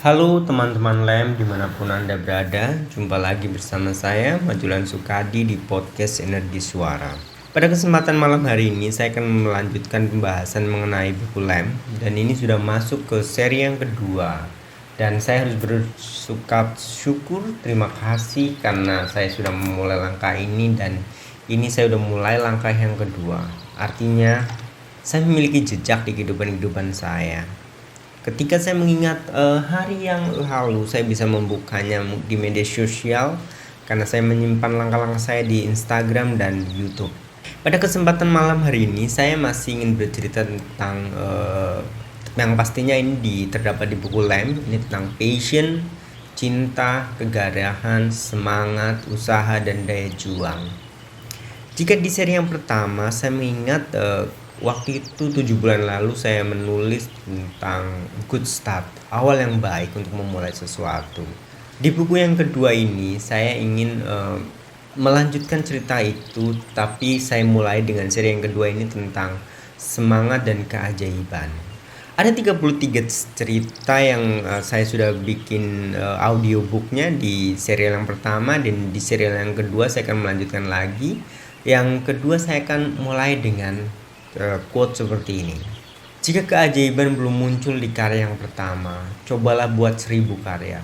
Halo teman-teman Lem dimanapun Anda berada, jumpa lagi bersama saya Majulan Sukadi di podcast Energi Suara. Pada kesempatan malam hari ini saya akan melanjutkan pembahasan mengenai buku Lem, dan ini sudah masuk ke seri yang kedua. Dan saya harus syukur, terima kasih karena saya sudah memulai langkah ini, dan ini saya sudah mulai langkah yang kedua. Artinya saya memiliki jejak di kehidupan saya. Ketika saya mengingat hari yang lalu, saya bisa membukanya di media sosial karena saya menyimpan langkah-langkah saya di Instagram dan YouTube. Pada kesempatan malam hari ini, saya masih ingin bercerita tentang yang pastinya ini terdapat di buku Lem. Ini tentang passion, cinta, kegarahan, semangat, usaha, dan daya juang. Jika di seri yang pertama, saya mengingat waktu itu 7 bulan lalu saya menulis tentang good start, awal yang baik untuk memulai sesuatu. Di buku yang kedua ini saya ingin melanjutkan cerita itu, tapi saya mulai dengan seri yang kedua ini tentang semangat dan keajaiban. Ada 33 cerita yang saya sudah bikin audiobooknya di serial yang pertama, dan di serial yang kedua saya akan melanjutkan lagi. Yang kedua saya akan mulai dengan quote seperti ini. Jika keajaiban belum muncul di karya yang pertama, cobalah buat 1000 karya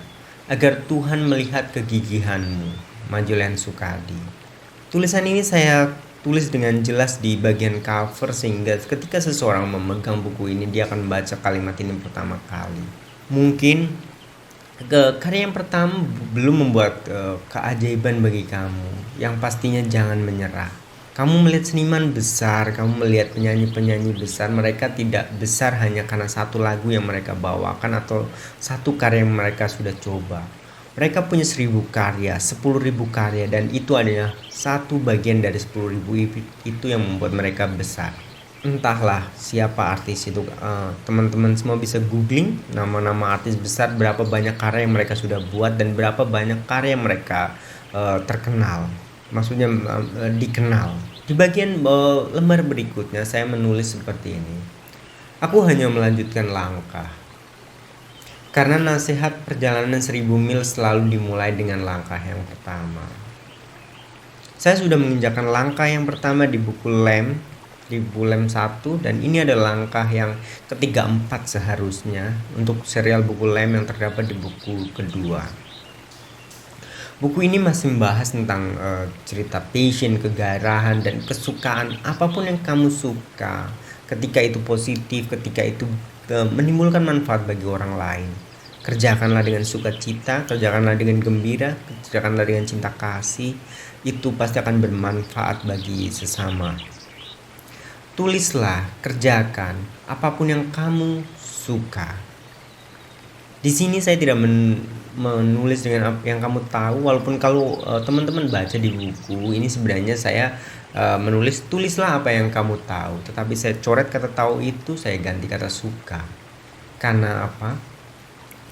agar Tuhan melihat kegigihanmu. Majulan Sukadi. Tulisan ini saya tulis dengan jelas di bagian cover, sehingga ketika seseorang memegang buku ini dia akan baca kalimat ini pertama kali. Mungkin karya yang pertama belum membuat keajaiban bagi kamu. Yang pastinya jangan menyerah. Kamu melihat seniman besar, kamu melihat penyanyi-penyanyi besar. Mereka tidak besar hanya karena satu lagu yang mereka bawakan atau satu karya yang mereka sudah coba. Mereka punya 1000 karya, 10.000 karya, dan itu adalah satu bagian dari 10.000 itu yang membuat mereka besar. Entahlah siapa artis itu, teman-teman semua bisa googling nama-nama artis besar, berapa banyak karya yang mereka sudah buat dan berapa banyak karya yang mereka terkenal, maksudnya dikenal. Di bagian lembar berikutnya saya menulis seperti ini. Aku hanya melanjutkan langkah, karena nasihat perjalanan 1000 mil selalu dimulai dengan langkah yang pertama. Saya sudah menginjakan langkah yang pertama di buku Lem, di buku Lem 1, dan ini adalah langkah yang ketiga 4 seharusnya untuk serial buku Lem yang terdapat di buku kedua. Buku ini masih membahas tentang cerita passion, kegarahan, dan kesukaan apapun yang kamu suka. Ketika itu positif, ketika itu menimbulkan manfaat bagi orang lain, kerjakanlah dengan sukacita, kerjakanlah dengan gembira, kerjakanlah dengan cinta kasih. Itu pasti akan bermanfaat bagi sesama. Tulislah, kerjakan apapun yang kamu suka. Di sini saya tidak menulis dengan apa yang kamu tahu, walaupun kalau teman-teman baca di buku ini sebenarnya saya menulis tulislah apa yang kamu tahu, tetapi saya coret kata tahu itu, saya ganti kata suka. Karena apa?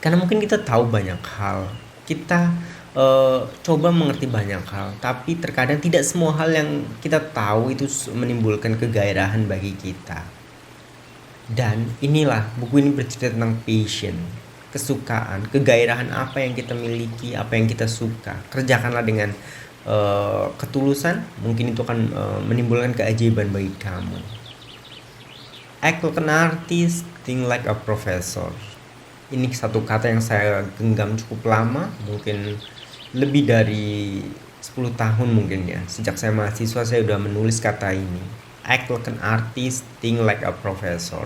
Karena mungkin kita tahu banyak hal, kita coba mengerti banyak hal, tapi terkadang tidak semua hal yang kita tahu itu menimbulkan kegairahan bagi kita. Dan inilah buku ini bercerita tentang passion, kesukaan, kegairahan apa yang kita miliki, apa yang kita suka. Kerjakanlah dengan ketulusan, mungkin itu akan menimbulkan keajaiban bagi kamu. Act like an artist, think like a professor. Ini satu kata yang saya genggam cukup lama, mungkin lebih dari 10 tahun mungkin ya. Sejak saya mahasiswa saya udah menulis kata ini. Act like an artist, think like a professor.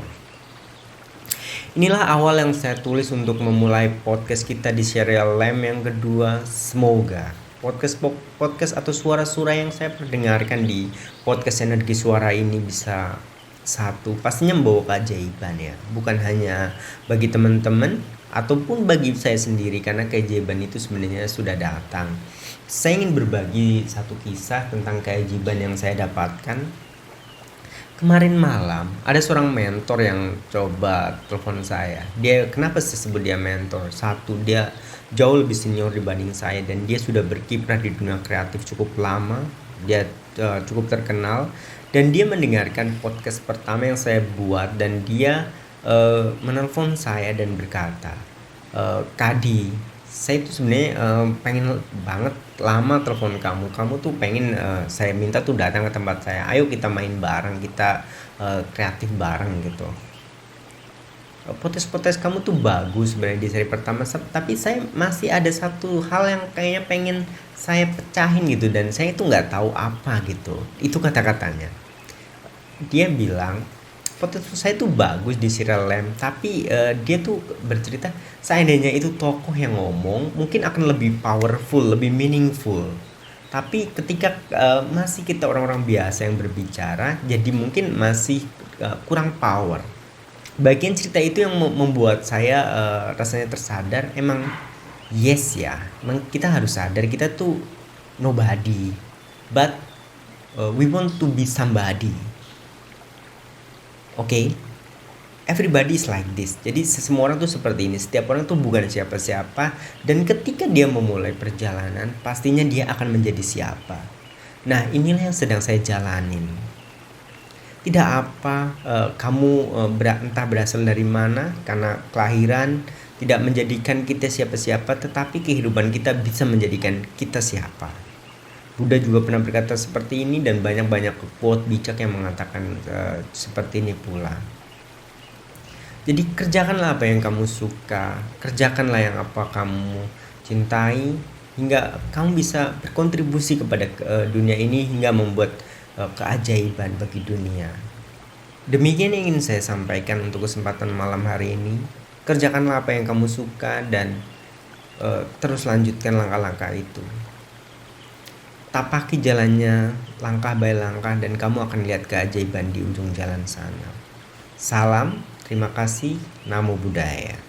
Inilah awal yang saya tulis untuk memulai podcast kita di serial Lem yang kedua. Semoga podcast atau suara-suara yang saya perdengarkan di podcast Energi Suara ini bisa pastinya membawa keajaiban ya, bukan hanya bagi teman-teman ataupun bagi saya sendiri, karena keajaiban itu sebenarnya sudah datang. Saya ingin berbagi satu kisah tentang keajaiban yang saya dapatkan. Kemarin malam ada seorang mentor yang coba telepon saya. Kenapa saya sebut dia mentor? Satu, dia jauh lebih senior dibanding saya, dan dia sudah berkiprah di dunia kreatif cukup lama. Dia cukup terkenal, dan dia mendengarkan podcast pertama yang saya buat, dan dia menelpon saya dan berkata, Kadi, saya tuh sebenarnya pengen banget lama telepon kamu. Kamu tuh pengen saya minta tuh datang ke tempat saya. Ayo kita main bareng, kita kreatif bareng gitu. Potes-potes kamu tuh bagus sebenarnya di seri pertama, tapi saya masih ada satu hal yang kayaknya pengen saya pecahin gitu dan saya itu nggak tahu apa gitu. Itu kata-katanya. Dia bilang Potato saya tuh bagus di serial Lamb, tapi dia tuh bercerita seandainya itu tokoh yang ngomong mungkin akan lebih powerful, lebih meaningful. Tapi ketika masih kita orang-orang biasa yang berbicara, jadi mungkin masih kurang power. Bagian cerita itu yang membuat saya rasanya tersadar, emang yes ya, emang kita harus sadar kita tuh nobody, but we want to be somebody. Oke, everybody is like this. Jadi semua orang tuh seperti ini. Setiap orang tuh bukan siapa-siapa. Dan ketika dia memulai perjalanan, pastinya dia akan menjadi siapa. Nah, inilah yang sedang saya jalanin. Tidak apa kamu entah berasal dari mana, karena kelahiran tidak menjadikan kita siapa-siapa, tetapi kehidupan kita bisa menjadikan kita siapa. Buddha juga pernah berkata seperti ini dan banyak-banyak quote bijak yang mengatakan seperti ini pula. Jadi kerjakanlah apa yang kamu suka, kerjakanlah yang apa kamu cintai, hingga kamu bisa berkontribusi kepada dunia ini hingga membuat keajaiban bagi dunia. Demikian yang ingin saya sampaikan untuk kesempatan malam hari ini. Kerjakanlah apa yang kamu suka dan terus lanjutkan langkah-langkah itu. Tapaki jalannya langkah by langkah dan kamu akan lihat keajaiban di ujung jalan sana. Salam, terima kasih, Namo Buddhaya.